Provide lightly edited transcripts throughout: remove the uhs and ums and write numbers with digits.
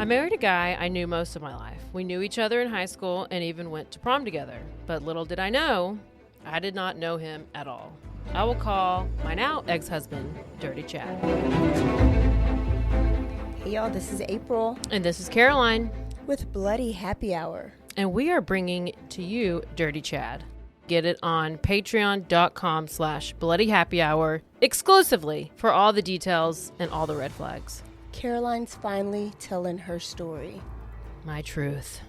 I married a guy I knew most of my life. We knew each other in high school and even went to prom together. But little did I know, I did not know him at all. I will call my now ex-husband Dirty Chad. Hey y'all, this is April. And this is Caroline. With Bloody Happy Hour. And we are bringing to you Dirty Chad. Get it on patreon.com/bloodyhappyhour exclusively for all the details and all the red flags. Caroline's finally telling her story. My truth.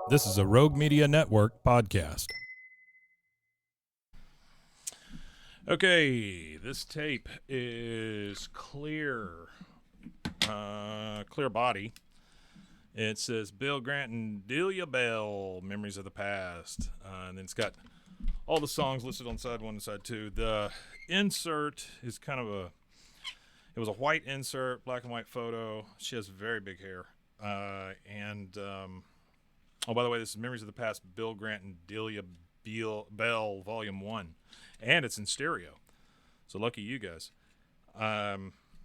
This is a Rogue Media Network podcast. Okay, this tape is clear body. It says Bill Grant and Delia Bell, Memories of the Past. And then it's got all the songs listed on side one and side two. The insert is kind of it was a white insert, black and white photo. She has very big hair. Oh, by the way, this is Memories of the Past, Bill Grant and Delia Bell, Volume 1. And it's in stereo. So lucky you guys.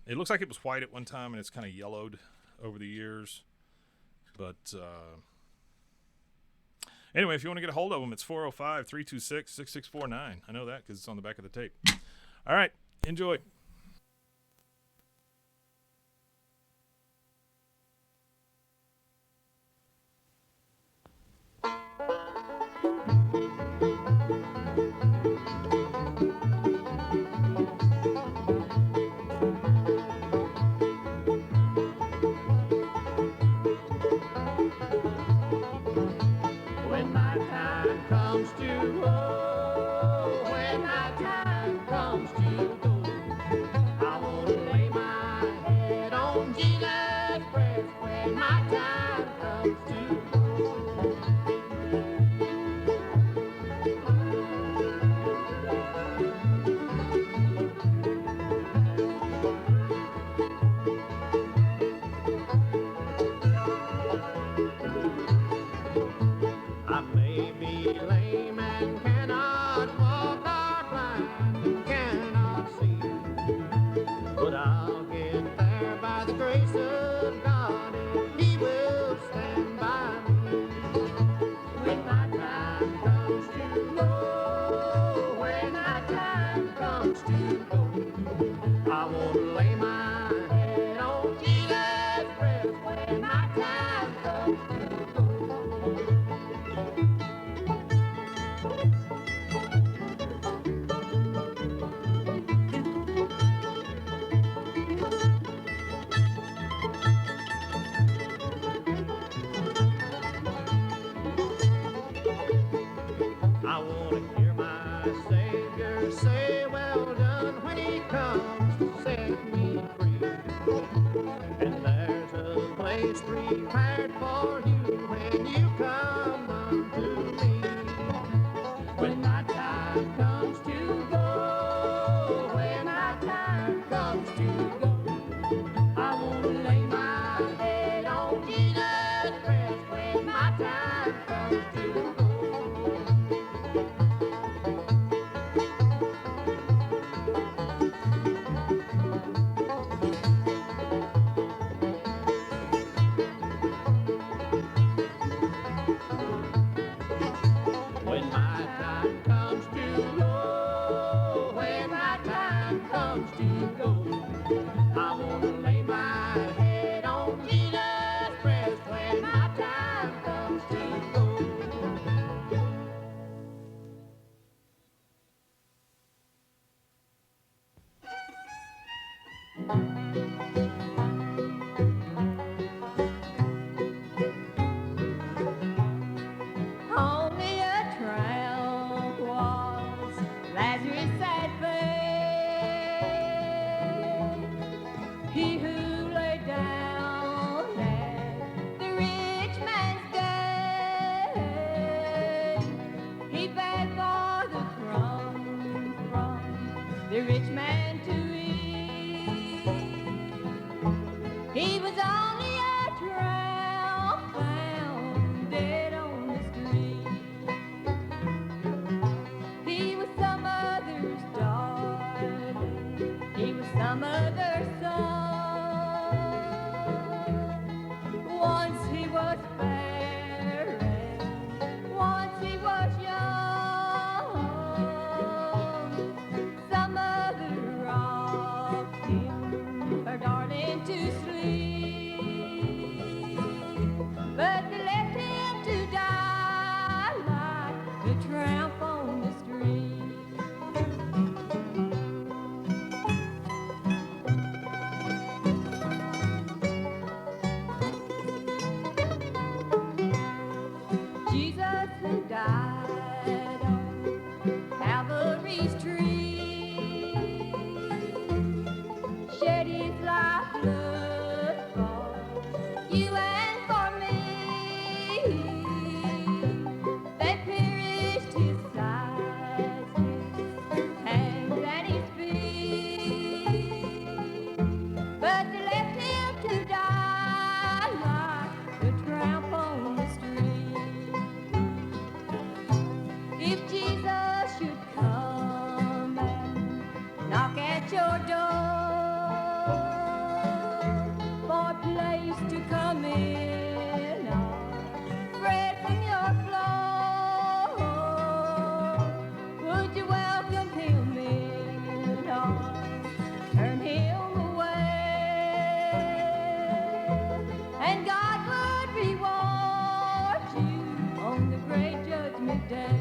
It looks like it was white at one time, and it's kind of yellowed over the years. But anyway, if you want to get a hold of them, it's 405-326-6649. I know that because it's on the back of the tape. All right, enjoy. He was some other's was fair and once he was young. Some mother rocked him, her darling, to sleep, but they left him to die like a tramp on the street. Jesus who died on Calvary's tree shed his lifeblood for you and for me. They pierced his sides, his hands and his feet, but they left him to die like a tramp on the street. If Jesus should come and knock at your door for a place to come in or bread from your floor, would you welcome him in or turn him away? And God would reward you on the great judgment day.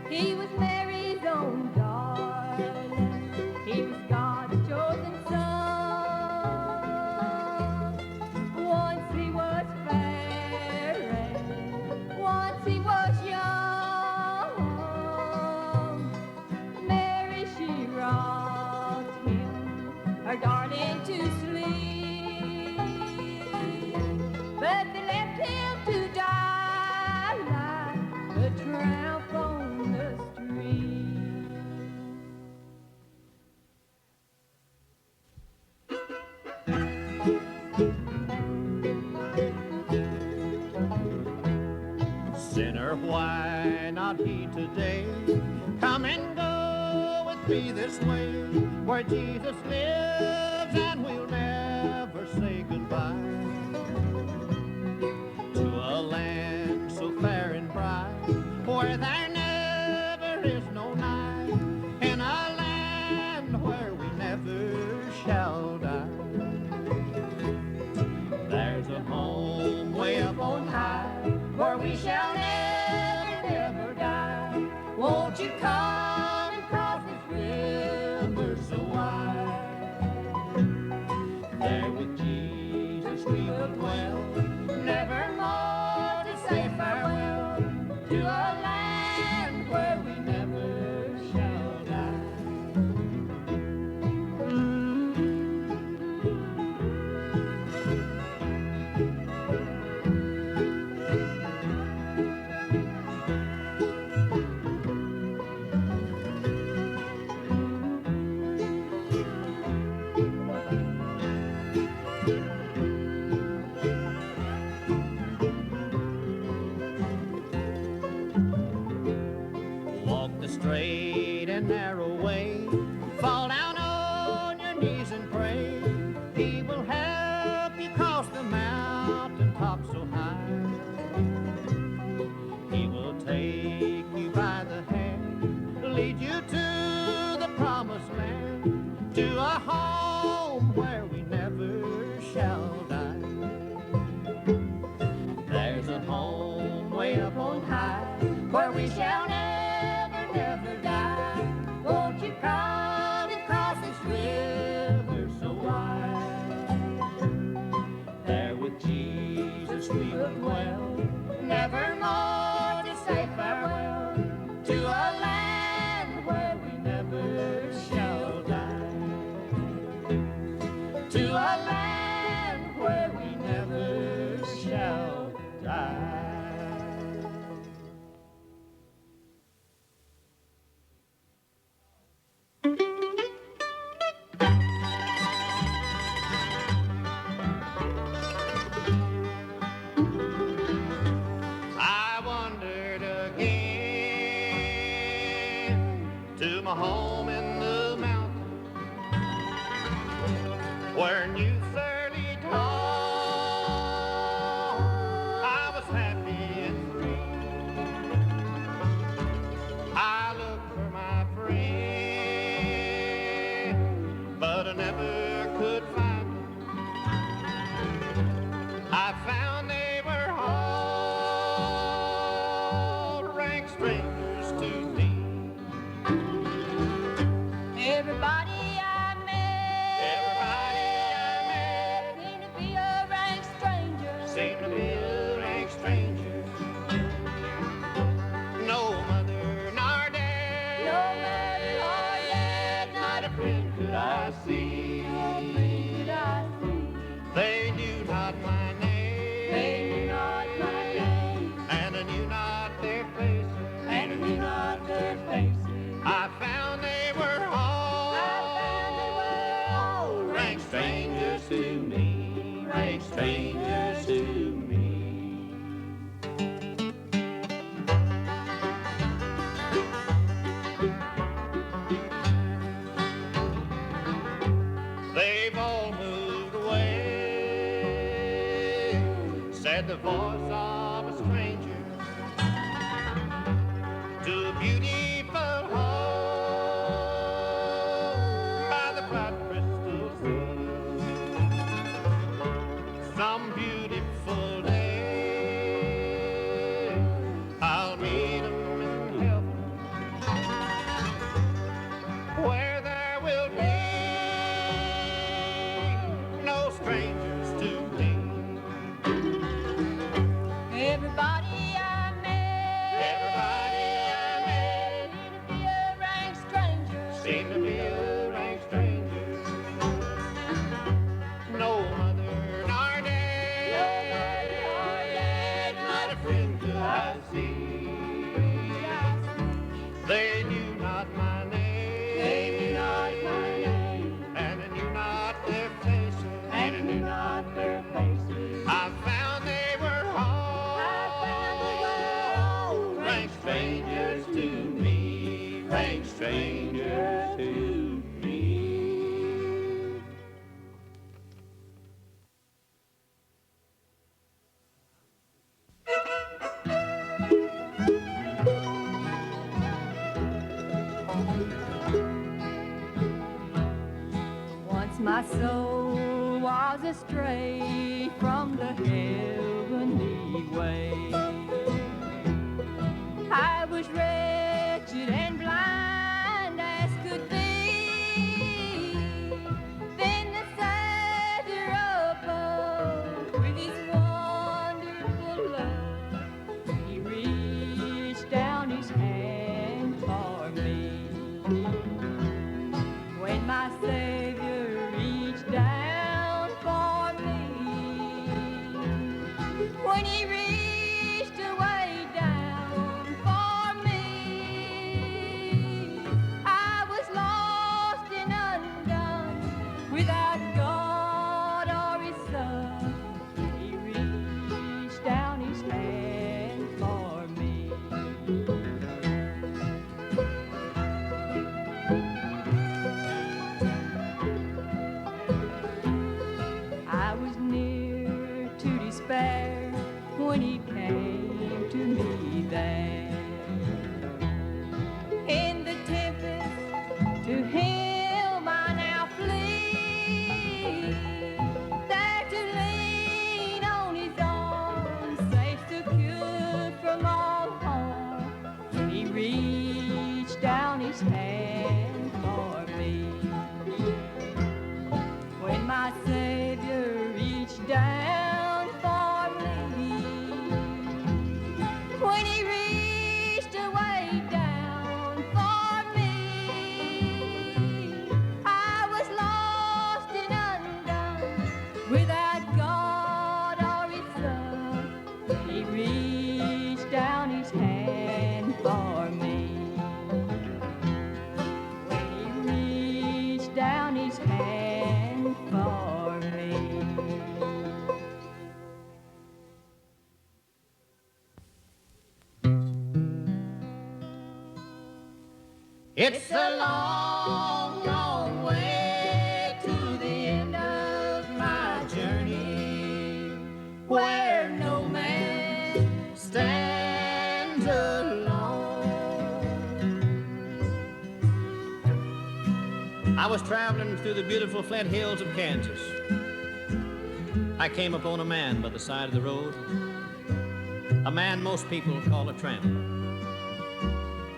He was Mary's own darling. He was God's chosen son. Once he was fair and once he was young. Mary, she rocked him, her darling, to sleep, but they left him to die like a tramp on the street. Sinner, why not he today? Come and go with me this way, where Jesus lives and we'll never say goodbye. To a land so fair and bright, where there never is no night, in a land where we never shall die. There's a home way up on high, where we shall never, never die. Won't you come and cross this river so wide? There with Jesus we will dwell, never more to say farewell to a land where we never shall die. Walk the straight and narrow way, fall down on your knees and pray. He will help you cross the mountain top so high. He will take you by the hand, lead you to the promised land, to a home where we never shall die. There's a home way up on high, where we shall never, never die. Won't you come and cross this river so wide? There with Jesus we will dwell, never more to say farewell to a land where we to my home in the mountains where youth's early dawn I was happy and free. I looked for my friend, but I never could find them. I found they were all rank strangers to me. Everybody I met seemed to be a rank stranger. Seemed to be a rank stranger. No mother nor dad, No mother nor dad, not a friend could I see. no friend could I see. They knew not my name, They knew not my name, and I knew not their faces. and I knew not their faces. I found they were all, rank strangers to me, rank strangers to me. They've all moved away, said the voice of a stranger, to a beautiful home by the bright crystal sea. Some beautiful day I'll meet 'em in heaven, where there will be no strangers to me. Everybody I met, Everybody I met seemed to be a rank stranger. seemed to be a rank stranger. No mother nor dad, not a friend could I see. They knew not my name, They knew not my name, and I knew not their faces. and I knew not their faces. I found they were all, rank strangers to me, rank strangers to me. Once my soul was astray from the heavenly way. I was wretched and blind as could be. Then the Savior above, with his wonderful love, he reached down his hand for me. When my Savior reached down for me, when he reached away down for me, I was lost and undone without God or his Son. He reached down his hand for me. I was near to despair when he came to me there. In the tempest, to him I now flee. There to lean on his arms, safe, secure from all harm. He reached down his hand for me. When my Savior reached down for me, when he reached away down for me, I was lost and undone without God or his Son. He reached down his hand for me. It's a long, long way to the end of my journey, where no man stands alone. I was traveling through the beautiful Flint Hills of Kansas. I came upon a man by the side of the road, a man most people call a tramp.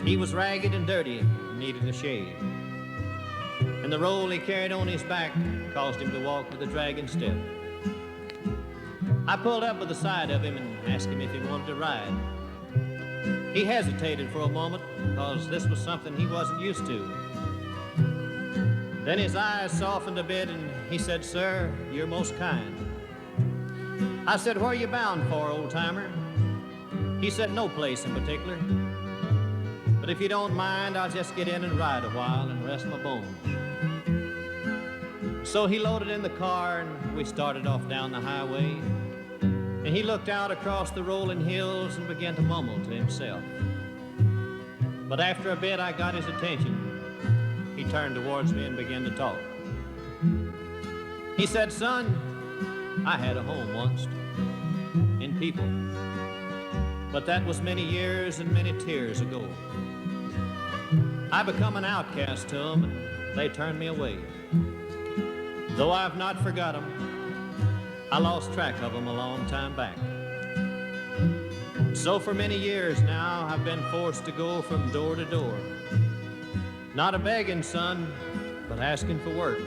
He was ragged and dirty and needed a shave, and the roll he carried on his back caused him to walk with a dragging step. I pulled up by the side of him and asked him if he wanted to ride. He hesitated for a moment because this was something he wasn't used to. Then his eyes softened a bit and he said, "Sir, you're most kind." I said, "Where are you bound for, old-timer?" He said, "No place in particular. But if you don't mind, I'll just get in and ride a while and rest my bones." So he loaded in the car and we started off down the highway. And he looked out across the rolling hills and began to mumble to himself. But after a bit, I got his attention. He turned towards me and began to talk. He said, "Son, I had a home once, in people. But that was many years and many tears ago. I become an outcast to them, and they turned me away. Though I've not forgot them, I lost track of them a long time back. So for many years now, I've been forced to go from door to door. Not a begging, son, but asking for work,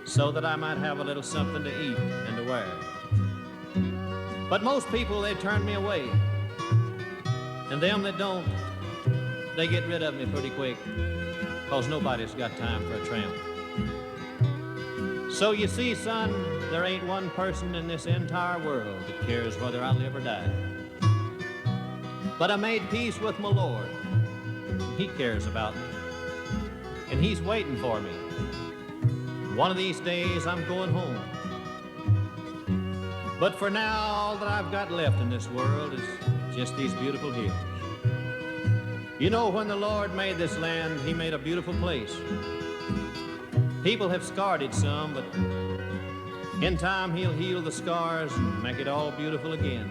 so that I might have a little something to eat and to wear. But most people, they turn me away. And them that don't, they get rid of me pretty quick, 'cause nobody's got time for a tramp. So you see, son, there ain't one person in this entire world that cares whether I live or die. But I made peace with my Lord. He cares about me, and He's waiting for me. One of these days I'm going home. But for now, all that I've got left in this world is just these beautiful hills. You know, when the Lord made this land, He made a beautiful place. People have scarred it some, but in time He'll heal the scars and make it all beautiful again.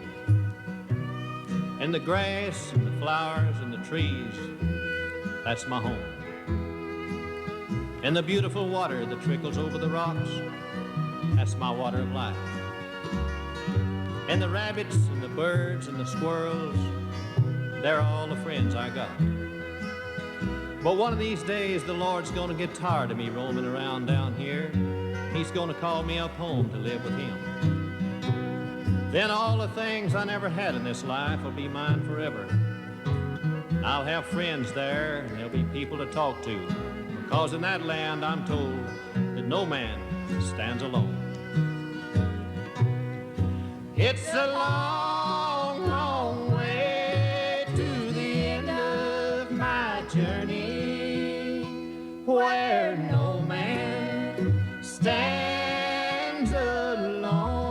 And the grass and the flowers and the trees, that's my home. And the beautiful water that trickles over the rocks, that's my water of life. And the rabbits and the birds and the squirrels, they're all the friends I got. But one of these days, the Lord's gonna get tired of me roaming around down here. He's gonna call me up home to live with Him. Then all the things I never had in this life will be mine forever. I'll have friends there, and there'll be people to talk to, because in that land I'm told that no man stands alone. It's a long, long way to the end of my journey, where no man stands alone.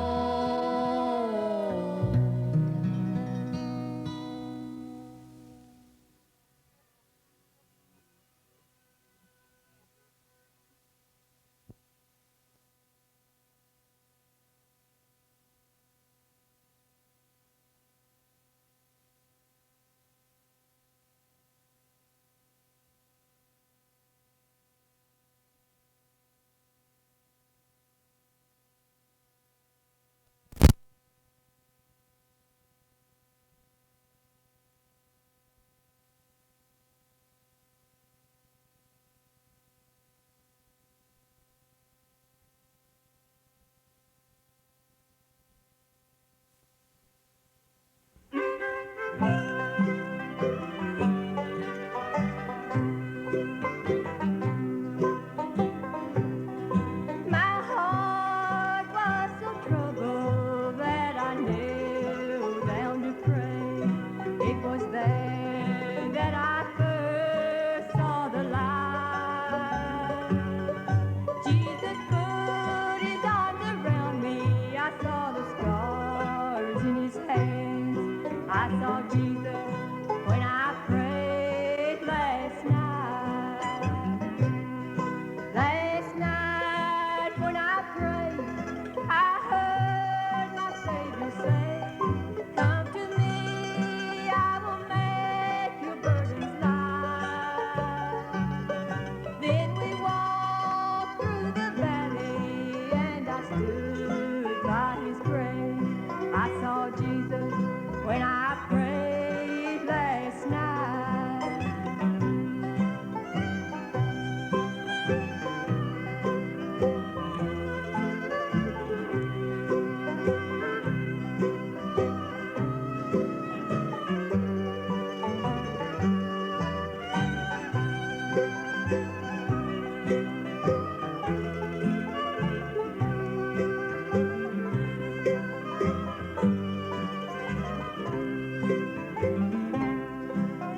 My heart was so troubled that I knelt down to pray. It was there that I first saw the light. Jesus put His arms around me. I saw the scars in His hands. I saw Jesus when I prayed last night.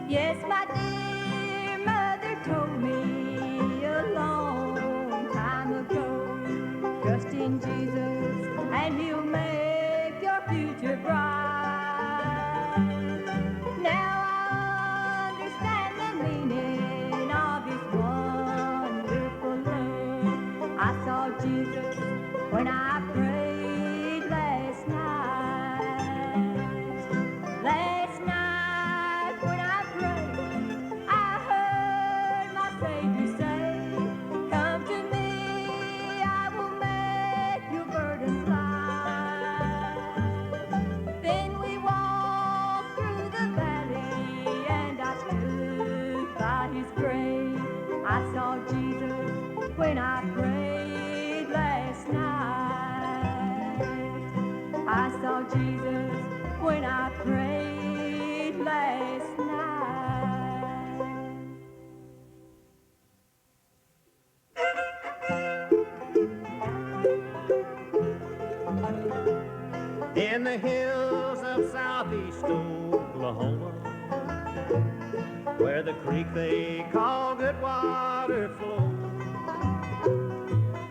Yes, my dear mother told me a long time ago, trust in Jesus and he'll make your future bright. Now I understand the meaning of his wonderful love. I saw Jesus when I prayed last night. Last night when I prayed, I heard my Savior say, come to me, I will make your burdens light. Then we walked through the valley and I stood by his grave. I saw Jesus when I prayed last night. I saw Jesus when I prayed last night. In the hills of southeast Oklahoma, where the creek they call Goodwater flows,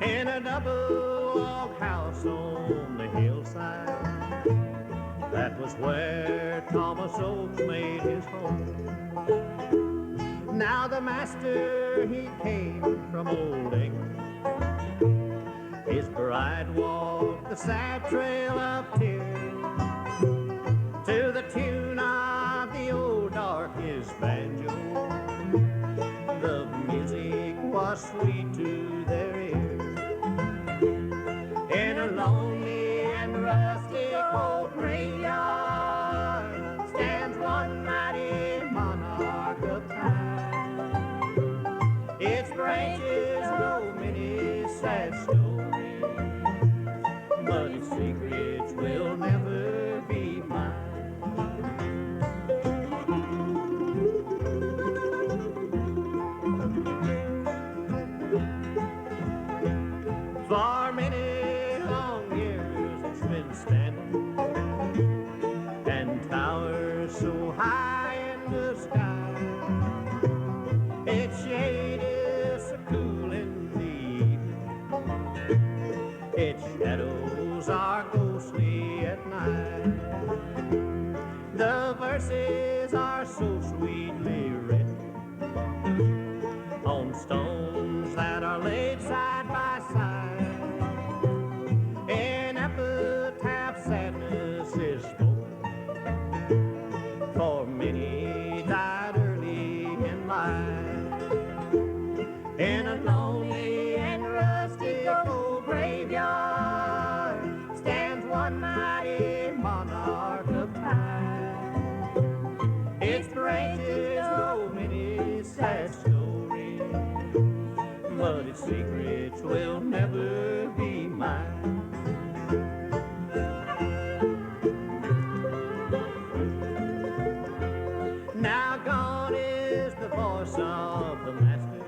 in a double log house on the hillside, that was where Thomas Oakes made his home. Now the master, he came from old England. His bride walked the sad trail of tears to the tune of the old darkest banjo. The music was sweet to their ears. In a lonely and rusty old graveyard stands one mighty monarch of time. Its branches know many sad stories, but its secrets will never be mine. For many long years it's been standing and towers so high in the sky. Its shade is so cool in the evening, its shadows are ghostly at night. The verses are so sweetly written on stones that are laid side by side. In epitaph sadness is spoken, for many died early in life. In a lonely and rusty old graveyard stands one mighty monarch of time. Its branches know many sad stories, but its secrets will never be mine. Now gone is the voice of the master.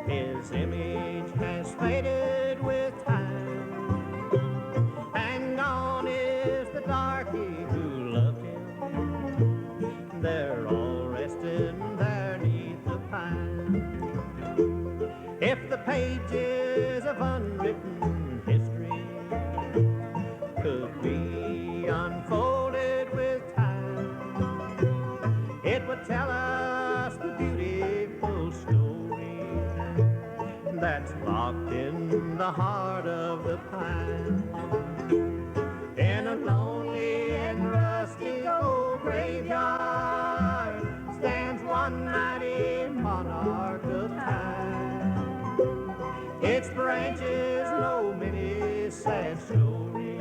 His image has faded with time, and gone is the darky who loved him. They're all resting there neath the pine. If the pages of unwritten history could be unfolded with time, it would tell us the beautiful story that's locked in the heart of the pine. In a lonely and rusty old graveyard stands one mighty monarch of time. Its branches know many sad stories,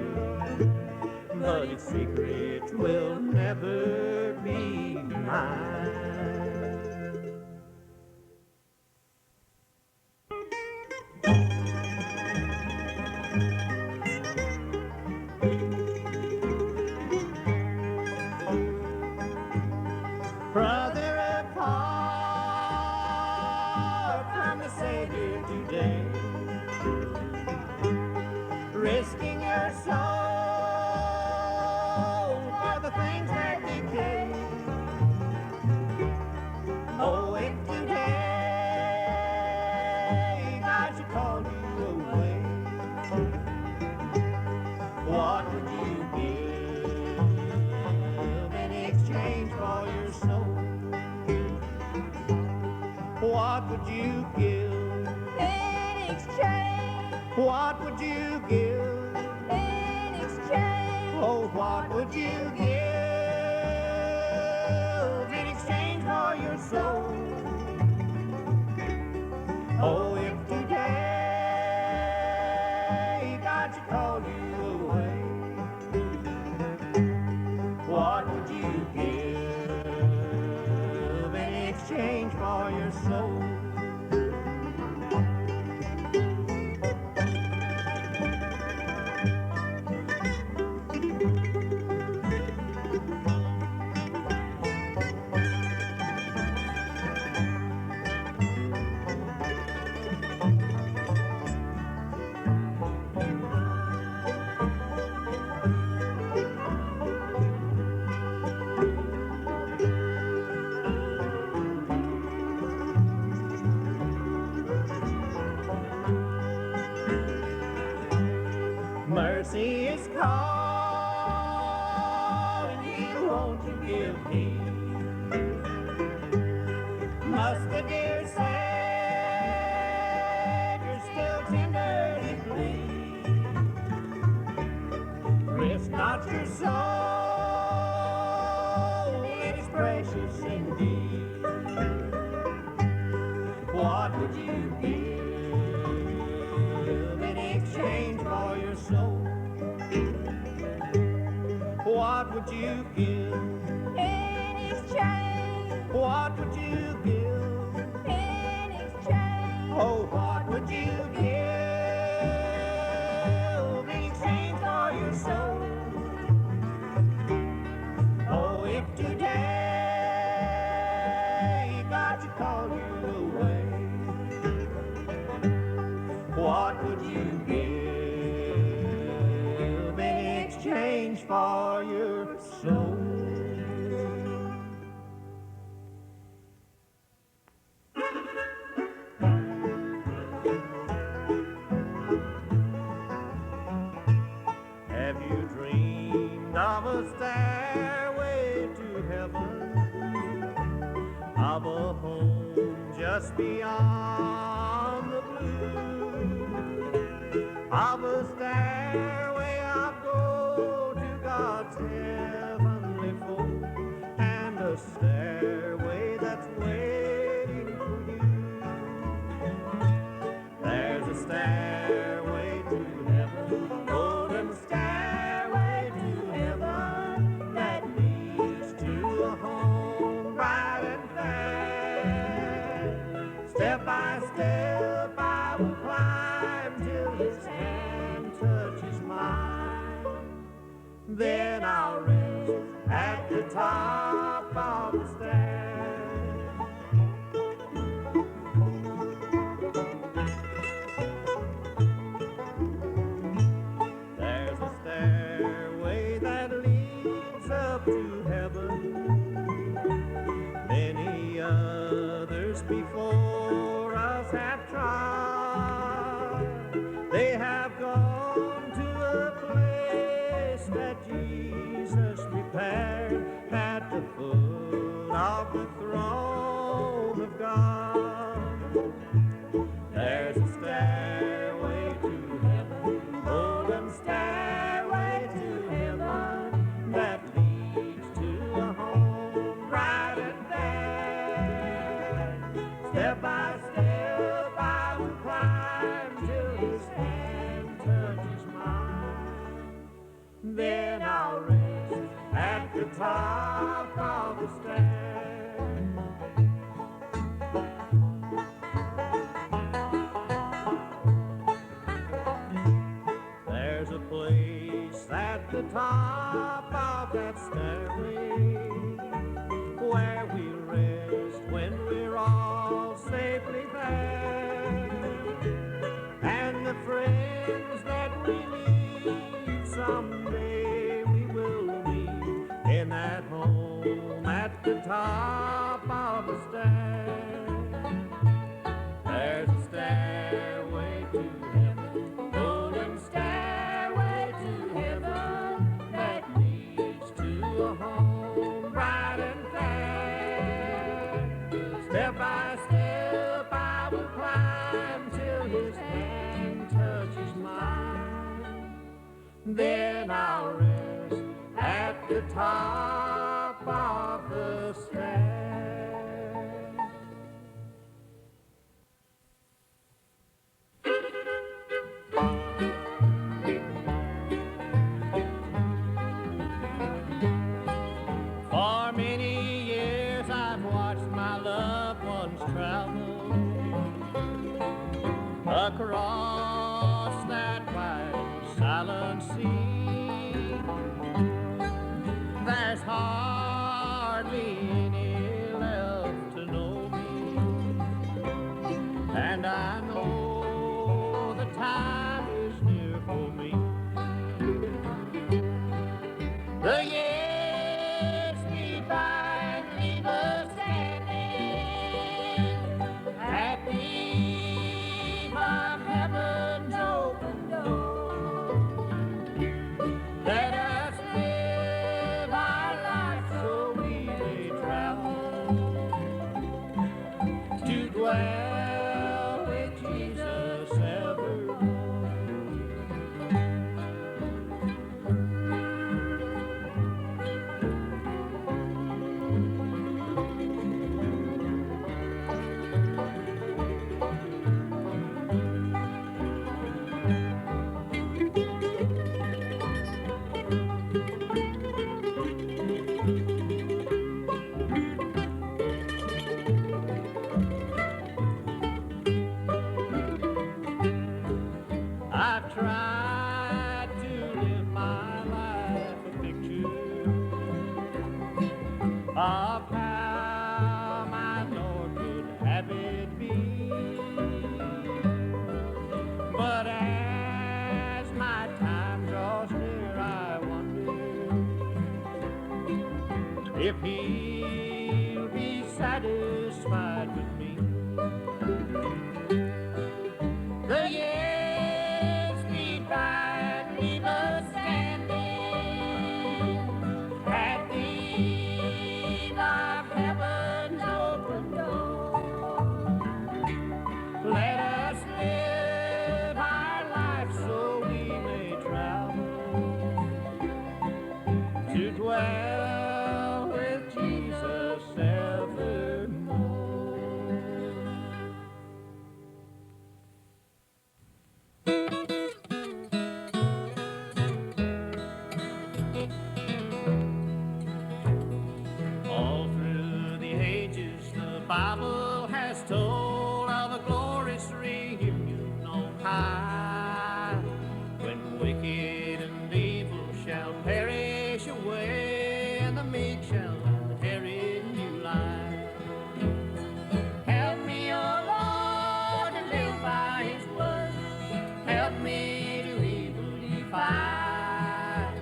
but its secret will never be mine. Brother apart What would you give in exchange? What would you give In exchange? Oh, what would you give in exchange for your soul? Oh, if today God should call you away, what would you give in exchange for your soul? Mercy is calling you, won't you give heed? Must the dear Savior still tenderly plead? Risk not your soul, it is precious indeed. What would you give in exchange for your soul? What would you give In exchange? What would you give In exchange? Oh, what would you give in exchange for your soul? Oh, if today God should call you away, what would you give in exchange for your soul? Have you dreamed of a stairway to heaven, of a home just beyond the blue, of a stairway of gold to God's heavenly fold, and a stairway that's waiting for you? There's a stairway to heaven, golden stairway to heaven, that leads to a home bright and fair. Step by step I will climb till His hand touches mine. Then I'll rest at the top of the stairs. There's a stairway that leads up to heaven. Many others before us have tried. They have gone to a place that Jesus prepared at the foot of the throne of God. There's a stairway to heaven, golden stairway to heaven, that leads to a home bright and fair. Step by step I will climb till His hand touches mine. Then I'll rest at the top of the stairs. There's a place at the top of that stairway where we rest when we're all safely there. And the friends that we need someday we will meet in that home at the top of the stairs. There's a stairway to heaven, golden stairway to heaven, that leads to a home bright and fair. Step by step then I'll rest at the top of the stairs. For many years I've watched my loved ones travel across that wide silent sea. There's hardly any left to know me, and I know the time is near for me. The years speed by and leave us standing at the eve of heaven's open door. Let us live our life so we may travel to dwell with Jesus evermore. I've tried to live my life a picture of how my Lord would have it be. But as my time draws near, I wonder if He'll be satisfied with me. The years speed by and leave us standing at the eve of heaven's open door. Let us live our life so we may travel to dwell with Jesus evermore. All through the ages, the Bible has told of a glorious reunion on high, when wicked and evil shall perish away, and the meek shall inherit new life. Help me, O Lord, to live by His word. Help me to evil defy.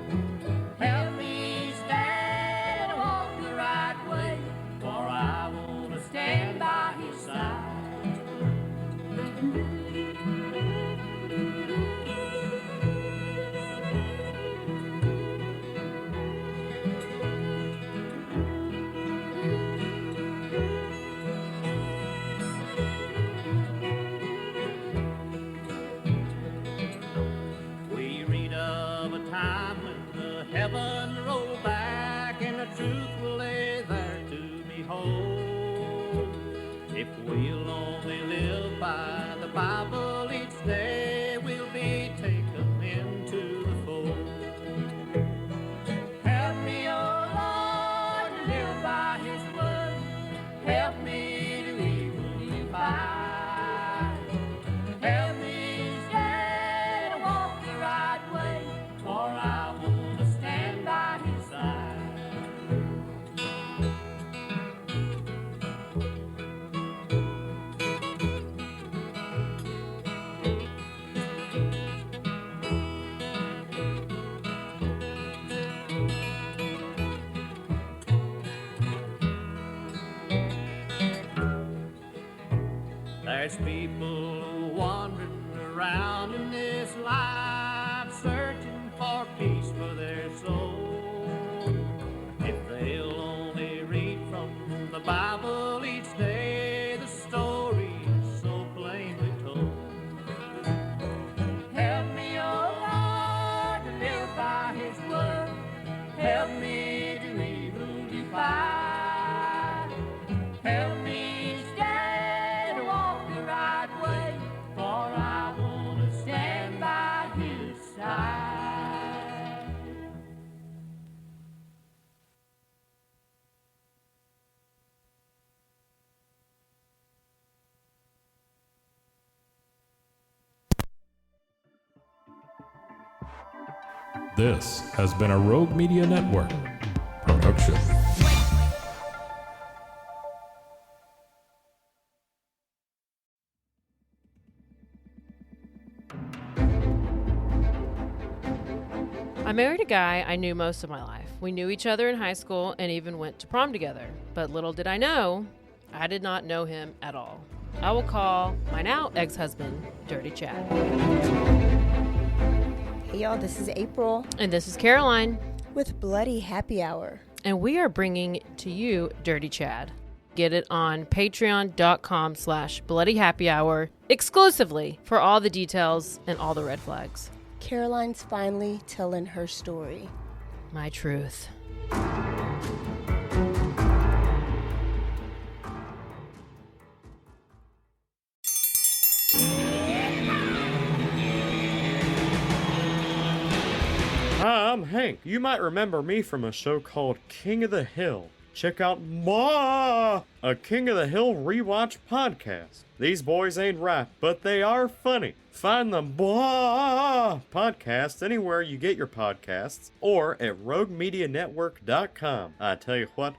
Help me stand and walk the right way, for I want to stand by His side. We read of a time when the heaven rolled back and the truth will lay there to behold. If we'll only live by the Bible each day, we'll be taken into the fold. Help me, O Lord, to live by His word. Help me to evil defy. Help me stand and walk the right way, for I want to stand by His side. There's people wandering around in this life, searching for peace for their soul. If they'll only read from the Bible each day, the story is so plainly told. Help me, O Lord, to live This has been a Rogue Media Network production. I married a guy I knew most of my life. We knew each other in high school and even went to prom together. But little did I know, I did not know him at all. I will call my now ex-husband, Dirty Chad. Hey y'all, this is April And this is Caroline. with Bloody Happy Hour. And we are bringing to you Dirty Chad. Get it on patreon.com/bloodyhappyhour exclusively for all the details and all the red flags. Caroline's finally telling her story. My truth. Hi, I'm Hank. You might remember me from a show called King of the Hill. Check out a King of the Hill rewatch podcast. These boys ain't right, but they are funny. Find the podcast anywhere you get your podcasts or at roguemedianetwork.com. I tell you what.